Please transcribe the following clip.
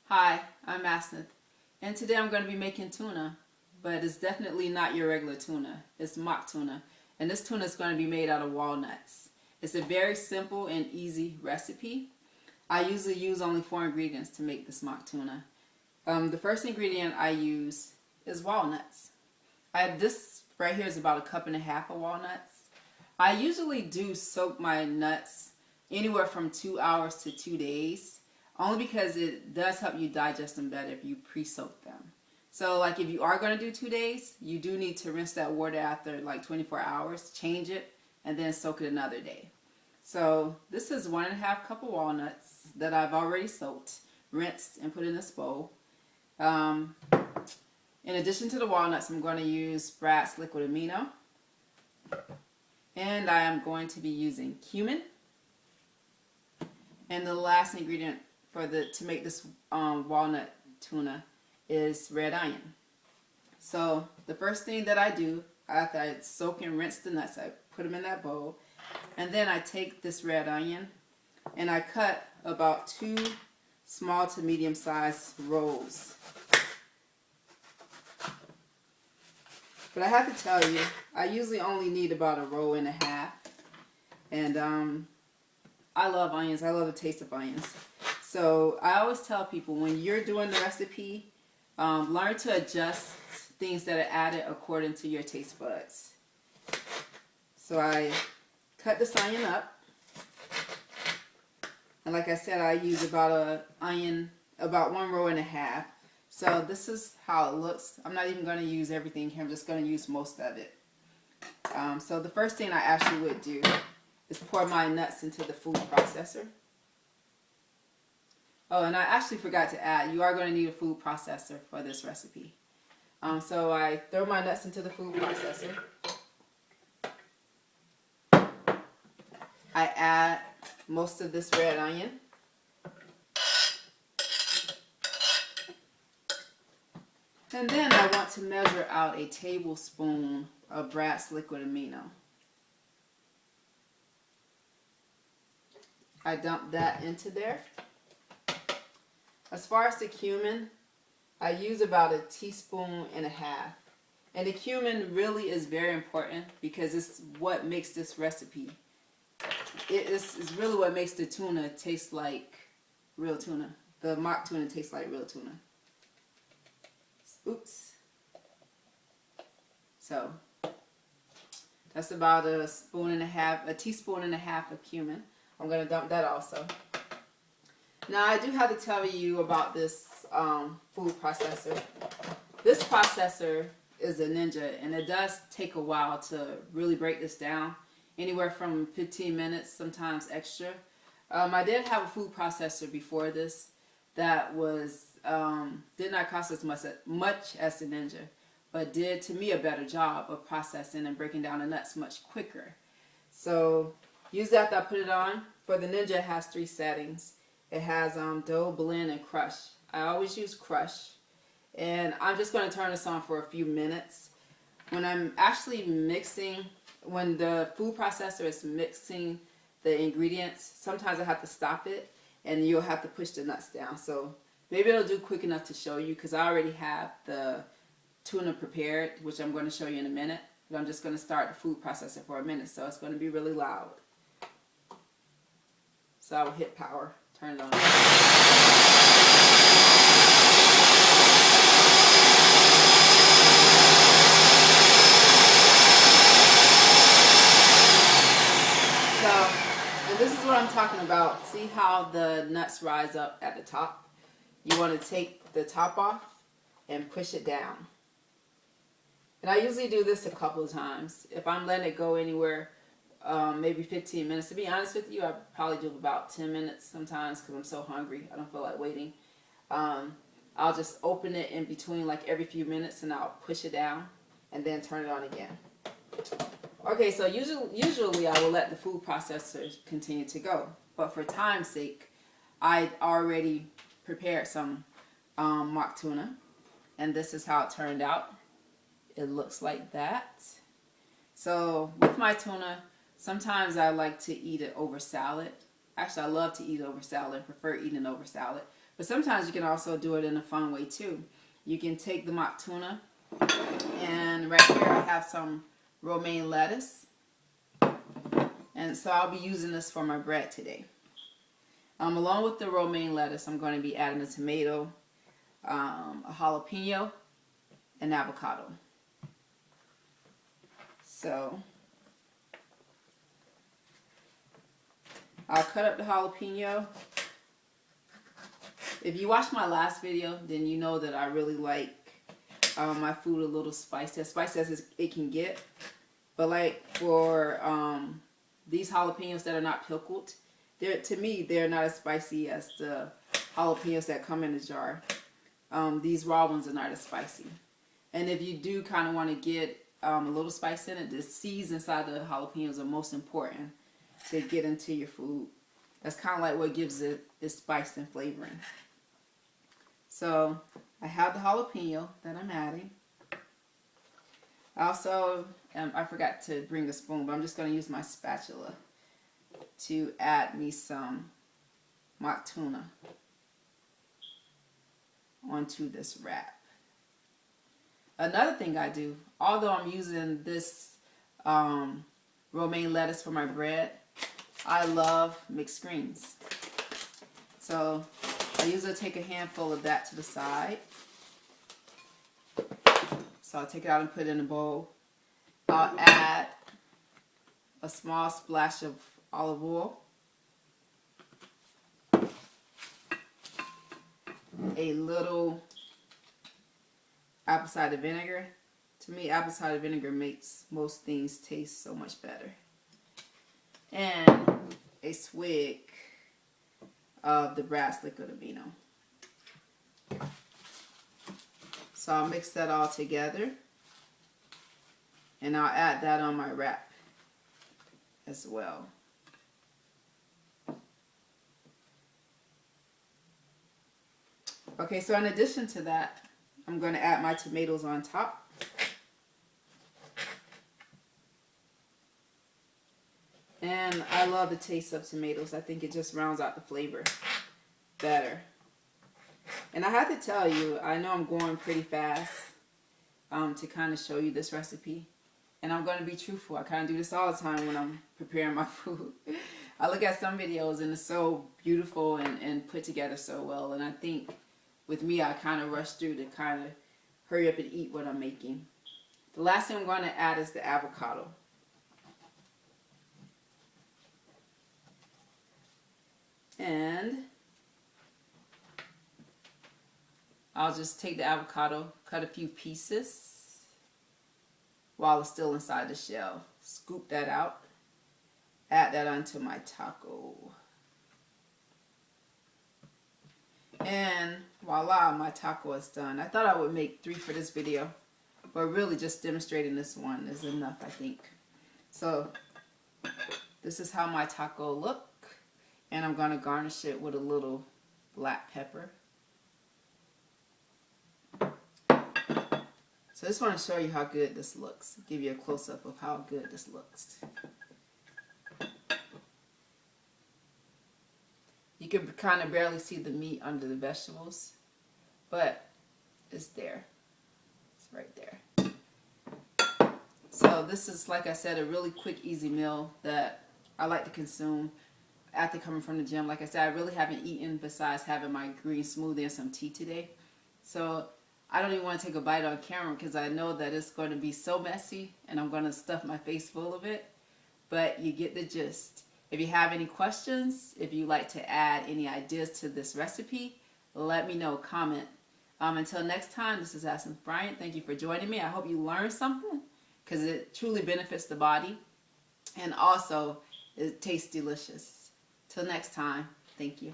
Hi, I'm Asnith, and today I'm going to be making tuna, but it's definitely not your regular tuna. It's mock tuna, and this tuna is going to be made out of walnuts. It's a very simple and easy recipe. I usually use only 4 ingredients to make this mock tuna. The first ingredient I use is walnuts. This right here is about 1.5 cups of walnuts. I usually do soak my nuts anywhere from 2 hours to 2 days. Only because it does help you digest them better if you pre-soak them. So like if you are going to do 2 days, you do need to rinse that water after like 24 hours, change it, and then soak it another day. So this is 1.5 cups of walnuts that I've already soaked, rinsed, and put in this bowl. In addition to the walnuts, I'm going to use Brad's liquid amino. And I am going to be using cumin. And the last ingredient to make this walnut tuna is red onion. So the first thing that I do after I soak and rinse the nuts, I put them in that bowl, and then I take this red onion and I cut about 2 small to medium sized rolls. But I have to tell you, I usually only need about 1.5 rolls, and I love onions. I love the taste of onions. So I always tell people when you're doing the recipe, learn to adjust things that are added according to your taste buds. So I cut this onion up. And like I said, I use about 1.5 rolls. So this is how it looks. I'm not even going to use everything here. I'm just going to use most of it. So the first thing I actually would do is pour my nuts into the food processor. Oh, and I actually forgot to add, you are going to need a food processor for this recipe. So I throw my nuts into the food processor. I add most of this red onion. And then I want to measure out a tablespoon of Brad's liquid amino. I dump that into there. As far as the cumin, I use about 1.5 teaspoons. And the cumin really is very important because it's what makes this recipe. It's really what makes the tuna taste like real tuna. The mock tuna tastes like real tuna. Oops. So that's about 1.5 teaspoons of cumin. I'm going to dump that also. Now I do have to tell you about this food processor. This processor is a ninja, and it does take a while to really break this down. Anywhere from 15 minutes, sometimes extra. I did have a food processor before this that did not cost as much as the Ninja, but did to me a better job of processing and breaking down the nuts much quicker. So usually after I put it on, for the Ninja it has 3 settings. It has dough, blend, and crush. I always use crush, and I'm just going to turn this on for a few minutes. When I'm actually mixing, when the food processor is mixing the ingredients, sometimes I have to stop it and you'll have to push the nuts down. So maybe it'll do quick enough to show you because I already have the tuna prepared, which I'm going to show you in a minute. But I'm just going to start the food processor for a minute, so it's going to be really loud. So I will hit power, turn it on. And this is what I'm talking about. See how the nuts rise up at the top? You want to take the top off and push it down. And I usually do this a couple of times. If I'm letting it go anywhere, maybe 15 minutes. To be honest with you, I probably do about 10 minutes sometimes because I'm so hungry. I don't feel like waiting. I'll just open it in between like every few minutes and I'll push it down and then turn it on again. Okay, so usually I will let the food processor continue to go. But for time's sake, I already prepared some mock tuna. And this is how it turned out. It looks like that. So with my tuna, sometimes I like to eat it over salad. Actually, I love to eat it over salad. I prefer eating it over salad. But sometimes you can also do it in a fun way too. You can take the mock tuna, and right here I have some romaine lettuce. And so I'll be using this for my bread today. Along with the romaine lettuce, I'm going to be adding a tomato, a jalapeno, and avocado. So I'll cut up the jalapeno. If you watched my last video, then you know that I really like my food a little spicy, as spicy as it can get. But like for these jalapenos that are not pickled, to me, they're not as spicy as the jalapenos that come in a jar. These raw ones are not as spicy. And if you do kind of want to get a little spice in it, the seeds inside the jalapenos are most important to get into your food. That's kind of like what gives it its spice and flavoring. So I have the jalapeno that I'm adding. Also, I forgot to bring a spoon, but I'm just going to use my spatula to add me some mock tuna onto this wrap. Another thing I do, although I'm using this romaine lettuce for my bread, I love mixed greens. So I usually take a handful of that to the side. So I'll take it out and put it in a bowl. I'll add a small splash of olive oil, a little apple cider vinegar. To me, apple cider vinegar makes most things taste so much better. And a swig of the brass liquid amino. So I'll mix that all together, and I'll add that on my wrap as well. Okay, so in addition to that, I'm going to add my tomatoes on top. And I love the taste of tomatoes. I think it just rounds out the flavor better. And I have to tell you, I know I'm going pretty fast to kind of show you this recipe. And I'm going to be truthful. I kind of do this all the time when I'm preparing my food. I look at some videos and it's so beautiful and put together so well. And I think with me, I kind of rush through to kind of hurry up and eat what I'm making. The last thing I'm going to add is the avocado. And I'll just take the avocado, cut a few pieces while it's still inside the shell. Scoop that out. Add that onto my taco. And voila, my taco is done. I thought I would make 3 for this video, but really just demonstrating this one is enough, I think. So this is how my taco look. And I'm going to garnish it with a little black pepper. So I just want to show you how good this looks. Give you a close-up of how good this looks. You can kind of barely see the meat under the vegetables, but it's there. It's right there. So this is, like I said, a really quick, easy meal that I like to consume after coming from the gym. Like I said, I really haven't eaten besides having my green smoothie and some tea today. So I don't even want to take a bite on camera because I know that it's going to be so messy and I'm going to stuff my face full of it. But you get the gist. If you have any questions, if you'd like to add any ideas to this recipe, let me know. Comment. Until next time, this is Essence Bryant. Thank you for joining me. I hope you learned something because it truly benefits the body. And also, it tastes delicious. Till next time, thank you.